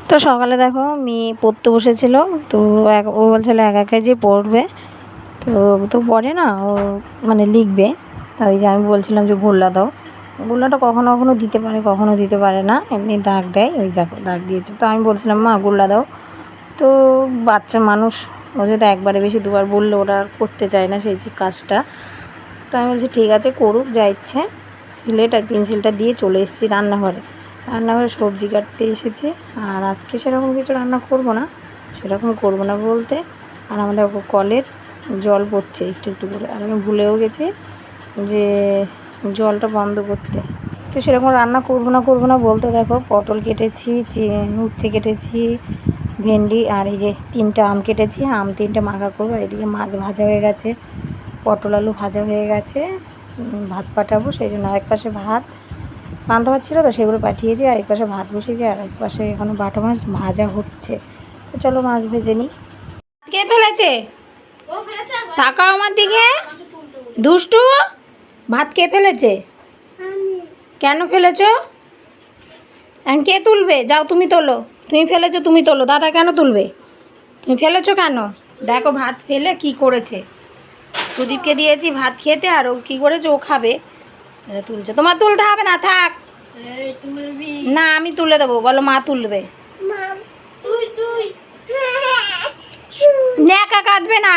তো সকালে দেখো মেয়ে পড়তে বসেছিল। তো ও বলছিল একা একাই যে পড়বে, তো তো পড়ে না ও, মানে লিখবে। তাই যে আমি বলছিলাম যে গোল্লা দাও। গোল্লাটা কখনো কখনো দিতে পারে, কখনো দিতে পারে না, এমনি দাগ দেয়। ওই দেখো দাগ দিয়েছে। তো আমি বলছিলাম মা গোল্লা দাও। তো বাচ্চা মানুষ, ও যদি একবারে বেশি দুবার বললে ওরা আর করতে চায় না সেই যে কাজটা। তো আমি বলছি ঠিক আছে করুক যা ইচ্ছে। সিলেট আর পেন্সিলটা দিয়ে চলে এসেছি রান্নাঘরে। রান্নাঘরে সবজি কাটতে এসেছি। আর আজকে সেরকম কিছু রান্না করব না, সেরকম করব না বলতে, আর আমাদের কলের জল পড়ছে একটু একটু করে, আর আমি ভুলেও গেছি যে জলটা বন্ধ করতে। তো সেরকম রান্না করব না বলতে দেখো পটল কেটেছি, উচ্ছে কেটেছি, ভেন্ডি, আর এই যে 3টে আম কেটেছি। আম 3টে মাখা করবো। এদিকে মাছ ভাজা হয়ে গেছে, পটল আলু ভাজা হয়ে গেছে। ভাত পাঠাবো, সেই জন্য আরেক পাশে ভাত পান্তা ভাত ছিল তো সেগুলো পাঠিয়েছি, আর এক পাশে ভাত বসিয়েছি, আর এক পাশে এখনও বাটা মাছ ভাজা হচ্ছে। তো চলো মাছ ভেজে নিই। কে ফেলেছে? তাকাও আমার দিকে, দুষ্টু। ভাত কে ফেলেছে? কেন ফেলেছো? কে তুলবে? যাও তুমি তোলো। তুমি ফেলেছো, তুমি তোলো। দাদা কেন তুলবে? তুমি ফেলেছো কেন? দেখো ভাত ফেলে কি করেছে। সুদীপকে দিয়েছি ভাত খেতে, আর ও কী করেছে, ও খাবে তুলছে। তোমার তুলতে হবে না, থাক। না আমি তুলে দেবো, বলো মা তুলবে। ন্যাকা কাঁদবে না,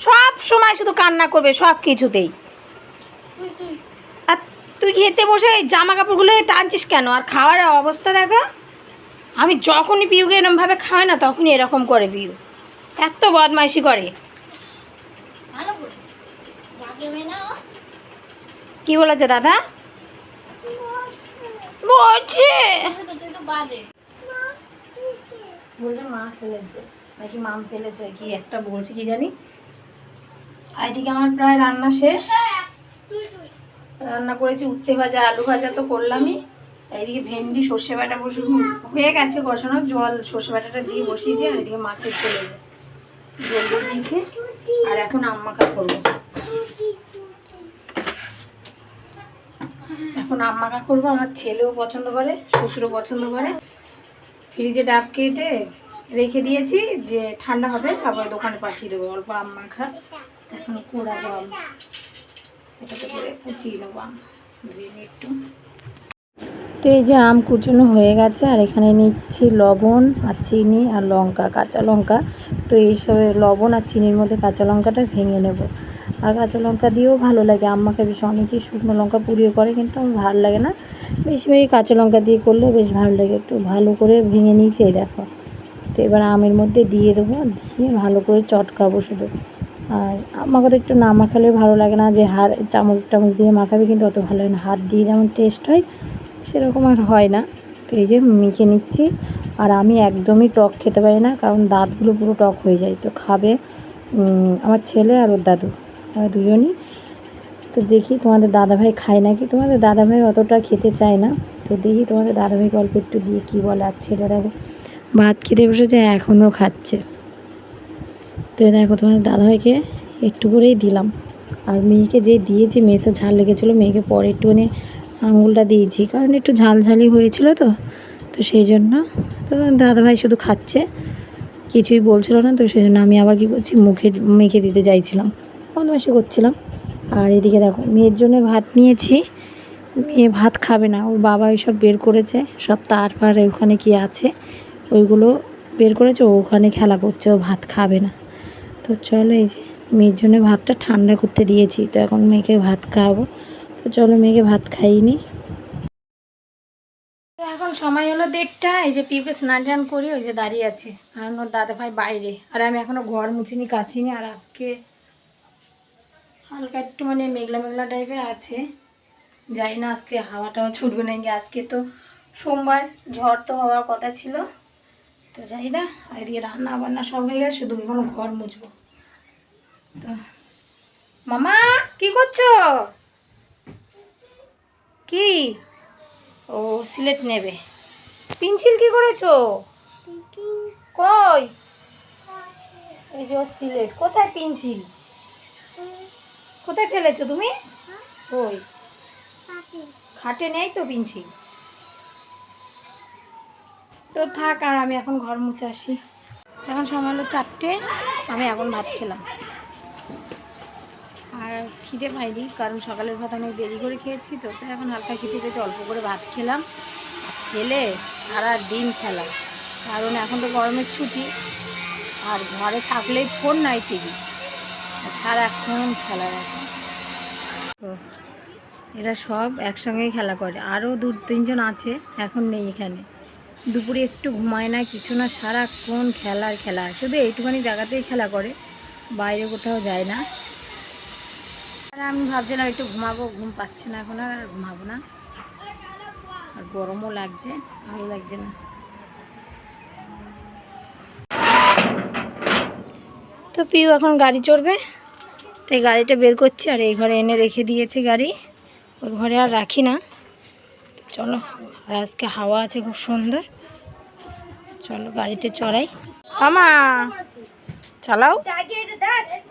সব সময় শুধু কান্না করবে সব কিছুতেই। আর তুই খেতে বসে জামা কাপড়গুলো টানছিস কেন? আর খাওয়ার অবস্থা দেখো। আমি যখনই পিউকে এরমভাবে খাওয়াই না তখনই এরকম করে পিউ, এত বদমাইশি করে। কি বলেছে দাদা? বলছে বলছে মা ফেলেছে নাকি মাম ফেলেছে, কি একটা বলছে কি জানি। এদিকে আমার প্রায় রান্না শেষ। রান্না করেছি উচ্ছে ভাজা, আলু ভাজা তো করলামই। এইদিকে ভেন্ডি সর্ষে বাটা হয়ে গেছে বসানো, জল সর্ষে বাটাটা দিয়ে বসিয়েছি। আর এদিকে মাছের চলে যায় জল দিয়ে দিয়েছি। আর এখন আম মাখা করবো। এখন আম মাখা করবো। আমার ছেলেও পছন্দ করে, শ্বশুরও পছন্দ করে। ফ্রিজে ডাব কেটে রেখে দিয়েছি যে ঠান্ডা হবে তারপরে দোকানে পাঠিয়ে দেবো। অল্প আম মাখা এখন কুড়াবো আম, এটাতে করে কুচিয়ে নেবো আম ধুয়ে নিয়ে একটু। তো এই যে আম কুচনো হয়ে গেছে, আর এখানে নিচ্ছি লবণ আর চিনি আর লঙ্কা, কাঁচা লঙ্কা। তো এইসব লবণ আর চিনির মধ্যে কাঁচা লঙ্কাটা ভেঙে নেব। আর কাঁচা লঙ্কা দিয়েও ভালো লাগে আম মাখা। বেশি অনেকেই শুকনো লঙ্কা পুড়িয়ে করে, কিন্তু আমার ভালো লাগে না। বেশিরভাগই কাঁচা লঙ্কা দিয়ে করলেও বেশ ভালো লাগে। তো ভালো করে ভেঙে নিয়েছি এই দেখো। তো এবার আমের মধ্যে দিয়ে দেবো, দিয়ে ভালো করে চটকাবো শুধু। আর আমাকে তো একটু না মাখালে ভালো লাগে না, যে হাত চামচ টামচ দিয়ে মাখাবে কিন্তু অত ভালো লাগে না। হাত দিয়ে যেমন টেস্ট হয় সেরকম আর হয় না। তো এই যে মেখে নিচ্ছি। আর আমি একদমই টক খেতে পারি না, কারণ দাঁতগুলো পুরো টক হয়ে যায়। তো খাবে আমার ছেলে আর ওর দাদু, ওরা দুজনই। তো দেখি তোমাদের দাদাভাই খায় নাকি। তোমাদের দাদাভাই অতটা খেতে চায় না। তো দেখি তোমাদের দাদাভাইকে অল্প একটু দিয়ে কী বলে। আর ছেলে দেখো ভাত খেতে বসেছে, এখনও খাচ্ছে। তো দেখো তোমাদের দাদাভাইকে একটু করেই দিলাম। আর মেয়েকে যে দিয়েছি, মেয়ে তো ঝাল লেগেছিলো, মেয়েকে পরে একটুখানি আঙুলটা দিয়েছি, কারণ একটু ঝালঝালি হয়েছিল। তো তো সেই জন্য তো দাদাভাই শুধু খাচ্ছে, কিছুই বলছিল না। তো সেই জন্য আমি আবার কী করছি, মুখে মেখে দিতে চাইছিলাম, বদমাইশি করছিলাম। আর এদিকে দেখো মেয়ের জন্য ভাত নিয়েছি। মেয়ে ভাত খাবে না, ওর বাবা এইসব বের করেছে, সব তার পার ওখানে কি আছে ওইগুলো বের করেছে, ও ওখানে খেলা করছে, ও ভাত খাবে না। তো চলো এই যে মেয়ের জন্য ভাতটা ঠান্ডা করতে দিয়েছি। তো এখন মেয়েকে ভাত খাওয়াবো। তো চলো মেয়েকে ভাত খাইয়ে নিই। তো এখন সময় হলো 1:30। এই যে পিউকে স্নান টান করি, ওই যে দাঁড়িয়ে আছে, কারণ ওর দাদাভাই বাইরে। আর আমি এখনও ঘর মুছিনি, কাচিনি। আর আজকে হালকা একটু মানে মেঘলা মেঘলা টাইপের আছে, জানি না আজকে হাওয়া টাওয়া ছুটবে নাকি। আজকে তো সোমবার, ঝড় তো হওয়ার কথা ছিল, তো জানি না। আর এদিকে রান্না বান্না সব হয়ে গেছে, শুধু এখন ঘর মুছবো। তো মামা কি করছো? কি? ও সিলেট নেবে। পেন্সিল কি করেছো? কই? এই যে ও সিলেট। কোথায় পেন্সিল? কোথায় ফেলেছো তুমি? কই? খাটে নেই তো পেন্সিল। তো থাক, আর আমি এখন ঘর মুছে আসি। এখন সময় হলো 4টে, আমি এখন ভাত খেলাম। আর খিদে পাইনি, কারণ সকালের ভাত অনেক দেরি করে খেয়েছি, তো এখন হালকা খিদে পেয়েছে, অল্প করে ভাত খেলাম। আর ছেলে সারা দিন খেলা, কারণ এখন তো গরমের ছুটি, আর ঘরে থাকলেই ফোন নাই টিভি, আর সারাক্ষণ খেলা দেখে। তো এরা সব একসঙ্গেই খেলা করে, আরও 2-3 জন আছে, এখন নেই এখানে। দুপুরে একটু ঘুমায় না, কিছু না, সারাক্ষণ খেলার খেলা, শুধু এইটুখানি জায়গাতেই খেলা করে, বাইরে কোথাও যায় না। আর আমি ভাবছিলাম একটু ঘুমাবো, ঘুম পাচ্ছে না এখন, আর ঘুমাবো না, আর গরমও লাগছে, ভালো লাগছে না। তো পিউ এখন গাড়ি চড়বে, তাই গাড়িটা বের করছি, আর এই ঘরে এনে রেখে দিয়েছি গাড়ি, ওই ঘরে আর রাখি না। চলো, আর আজকে হাওয়া আছে খুব সুন্দর, চলো গাড়িতে চড়াই। আমা চালাও,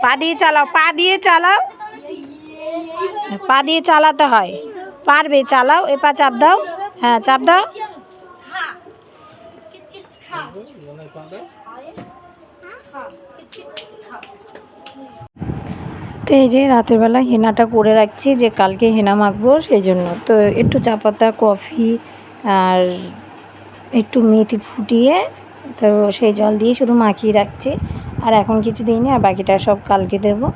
পা দিয়ে চালাও, পা দিয়ে চালাও, পা দিয়ে চালাতে হয়, পারবে, চালাও, এ পা চাপ দাও, হ্যাঁ চাপ দাও। তো এই যে রাতের বেলা হেনাটা করে রাখছি, যে কালকে হেনা মাখবো, সেই জন্য। তো একটু চা পাতা, কফি আর একটু মেথি ফুটিয়ে, তো সেই জল দিয়ে শুধু মাখিয়ে রাখছি, আর এখন কিছু দিইনি, আর বাকিটা সব কালকে দেবো।